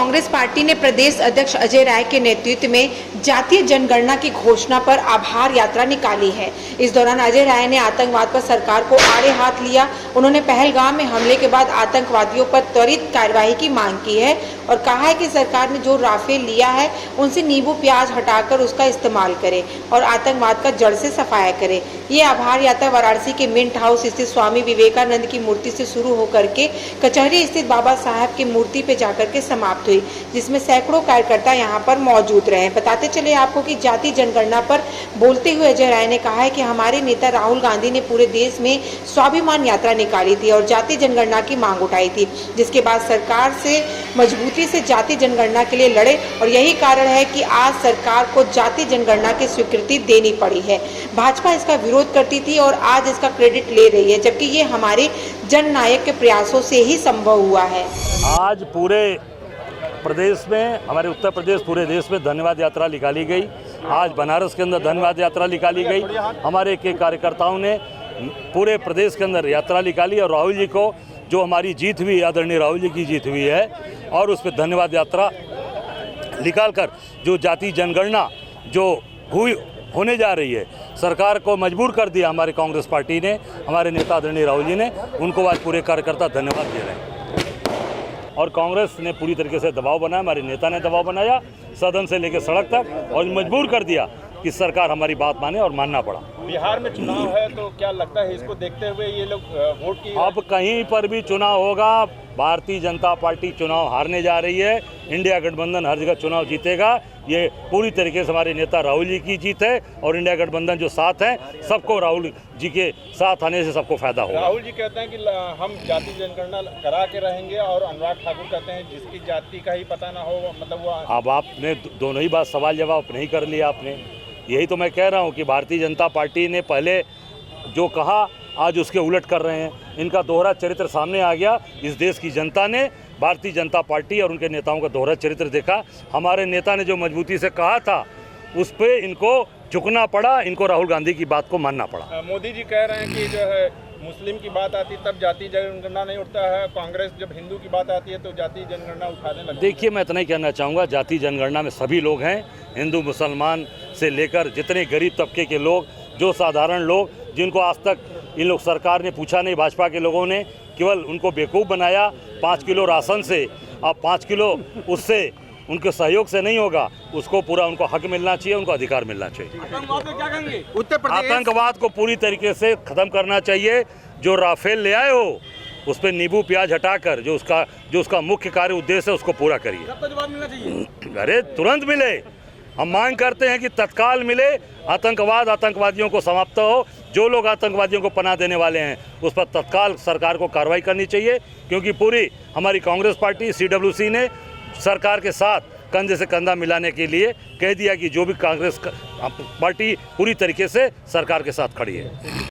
Congress party ने प्रदेश अध्यक्ष अजय राय के नेतृत्व में जातीय जनगणना की घोषणा पर आभार यात्रा निकाली है। इस दौरान अजय राय ने आतंकवाद पर सरकार को आड़े हाथ लिया। उन्होंने पहलगाम में हमले के बाद आतंकवादियों पर त्वरित कार्यवाही की मांग की है और कहा है कि सरकार ने जो राफेल लिया है उनसे नींबू प्याज हटाकर उसका इस्तेमाल करे और आतंकवाद का जड़ से सफाया करे। ये आभार यात्रा वाराणसी के मिंट हाउस स्थित स्वामी विवेकानंद की मूर्ति से शुरू होकर के कचहरी स्थित बाबा साहब की मूर्ति पे जाकर के समाप्त हुई, जिसमें सैकड़ों कार्यकर्ता यहां पर मौजूद रहे। बताते चले आपको कि जाति जनगणना पर बोलते हुए अजय राय ने कहा है कि हमारे नेता राहुल गांधी ने पूरे देश में स्वाभिमान यात्रा निकाली थी और जाति जनगणना की मांग उठाई थी, जिसके बाद सरकार से मजबूती से जाति जनगणना के लिए लड़े और यही कारण है कि आज सरकार को जाति जनगणना की स्वीकृति देनी पड़ी है। भाजपा इसका विरोध करती थी और आज इसका क्रेडिट ले रही है, जबकि ये हमारे जननायक के प्रयासों से ही संभव हुआ है। आज पूरे प्रदेश में, हमारे उत्तर प्रदेश पूरे देश में धन्यवाद यात्रा निकाली गई। आज बनारस के अंदर धन्यवाद यात्रा निकाली गई। हमारे के कार्यकर्ताओं ने पूरे प्रदेश के अंदर यात्रा निकाली और राहुल जी को, जो हमारी जीत हुई, आदरणीय राहुल जी की जीत हुई है, और उस पर धन्यवाद यात्रा निकालकर जो जाति जनगणना जो होने जा रही है, सरकार को मजबूर कर दिया हमारे कांग्रेस पार्टी ने, हमारे नेता आदरणीय राहुल जी ने, उनको आज पूरे कार्यकर्ता धन्यवाद दे रहे हैं। और कांग्रेस ने पूरी तरीके से दबाव बनाया, हमारे नेता ने दबाव बनाया सदन से लेकर सड़क तक, और मजबूर कर दिया कि सरकार हमारी बात माने, और मानना पड़ा। बिहार में चुनाव है तो क्या लगता है इसको देखते हुए ये लोग वोट की? अब कहीं पर भी चुनाव होगा, भारतीय जनता पार्टी चुनाव हारने जा रही है। इंडिया गठबंधन हर जगह चुनाव जीतेगा। ये पूरी तरीके से हमारे नेता राहुल जी की जीत है और इंडिया गठबंधन जो साथ है, सबको राहुल जी के साथ आने से सबको फायदा होगा। राहुल जी कहते हैं कि हम जाति जनगणना करा के रहेंगे, और अनुराग ठाकुर कहते हैं जिसकी जाति का ही पता ना हो, मतलब वो। अब आपने दोनों ही बात सवाल जवाब नहीं कर लिया आपने। यही तो मैं कह रहा हूँ कि भारतीय जनता पार्टी ने पहले जो कहा आज उसके उलट कर रहे हैं। इनका दोहरा चरित्र सामने आ गया। इस देश की जनता ने भारतीय जनता पार्टी और उनके नेताओं का दोहरा चरित्र देखा। हमारे नेता ने जो मजबूती से कहा था उस पे इनको झुकना पड़ा, इनको राहुल गांधी की बात को मानना पड़ा। मोदी जी कह रहे हैं कि जो है मुस्लिम की बात आती तब जाति जनगणना नहीं उठता है, कांग्रेस जब हिंदू की बात आती है तो जाति जनगणना उठाने लगती है। देखिए, मैं इतना ही कहना चाहूँगा, जाति जनगणना में सभी लोग हैं, हिंदू मुसलमान से लेकर जितने गरीब तबके के लोग, जो साधारण लोग, जिनको आज तक इन लोग सरकार ने पूछा नहीं, भाजपा के लोगों ने केवल उनको बेवकूफ़ बनाया। 5 किलो राशन से अब 5 किलो उससे उनके सहयोग से नहीं होगा, उसको पूरा उनको हक मिलना चाहिए, उनको अधिकार मिलना चाहिए। आतंकवाद को क्या कहेंगे? आतंकवाद को पूरी तरीके से ख़त्म करना चाहिए। जो राफेल ले आए हो उस पर नींबू प्याज हटाकर जो उसका मुख्य कार्य उद्देश्य है उसको पूरा करिए। कब तक जवाब मिलना चाहिए? अरे तुरंत मिले। हम मांग करते हैं कि तत्काल मिले, आतंकवादियों को समाप्त हो। जो लोग आतंकवादियों को पनाह देने वाले हैं उस पर तत्काल सरकार को कार्रवाई करनी चाहिए, क्योंकि पूरी हमारी कांग्रेस पार्टी CWC ने सरकार के साथ कंधे से कंधा मिलाने के लिए कह दिया कि जो भी कांग्रेस पार्टी पूरी तरीके से सरकार के साथ खड़ी है।